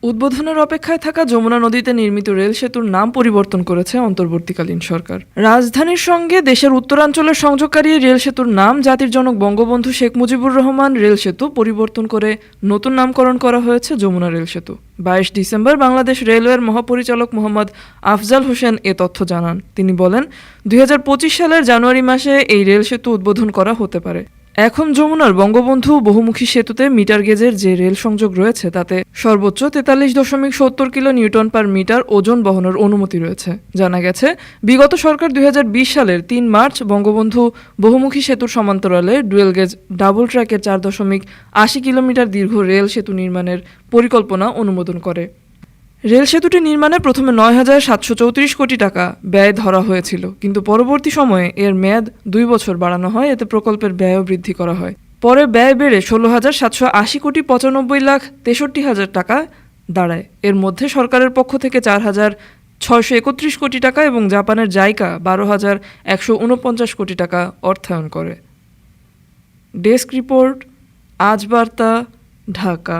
উদ্বোধনের অপেক্ষায় থাকা যমুনা নদীতে নির্মিত রেল সেতুর নাম পরিবর্তন করেছে অন্তর্বর্তীকালীন সরকার। রাজধানীর সঙ্গে দেশের উত্তরাঞ্চলের সংযোগকারী রেল সেতুর নাম জাতির জনক বঙ্গবন্ধু শেখ মুজিবুর রহমান রেল সেতু পরিবর্তন করে নতুন নামকরণ করা হয়েছে যমুনা রেল সেতু। 22 ডিসেম্বর বাংলাদেশ রেলওয়ের মহাপরিচালক মোহাম্মদ আফজাল হোসেন এ তথ্য জানান। তিনি বলেন, 2025 সালের জানুয়ারি মাসে এই রেল সেতু উদ্বোধন করা হতে পারে। এখন যমুনার বঙ্গবন্ধু বহুমুখী সেতুতে মিটার গেজের যে রেল সংযোগ রয়েছে তাতে সর্বোচ্চ 43.70 কিলো নিউটন পার মিটার ওজন বহনের অনুমতি রয়েছে। জানা গেছে, বিগত সরকার 2020 সালের 3 মার্চ বঙ্গবন্ধু বহুমুখী সেতুর সমান্তরালে ডুয়েল গেজ ডাবল ট্র্যাকের 4.80 কিলোমিটার দীর্ঘ রেল সেতু নির্মাণের পরিকল্পনা অনুমোদন করে। রেল সেতুটি নির্মাণে প্রথমে 9,734 কোটি টাকা ব্যয় ধরা হয়েছিল, কিন্তু পরবর্তী সময়ে এর মেয়াদ 2 বছর বাড়ানো হয়। এতে প্রকল্পের ব্যয়ও বৃদ্ধি করা হয়। পরে ব্যয় বেড়ে 16,780 কোটি 95,63,000 টাকা দাঁড়ায়। এর মধ্যে সরকারের পক্ষ থেকে 4,631 কোটি টাকা এবং জাপানের জাইকা 12,149 কোটি টাকা অর্থায়ন করে। ডেস্ক রিপোর্ট, আজ বার্তা, ঢাকা।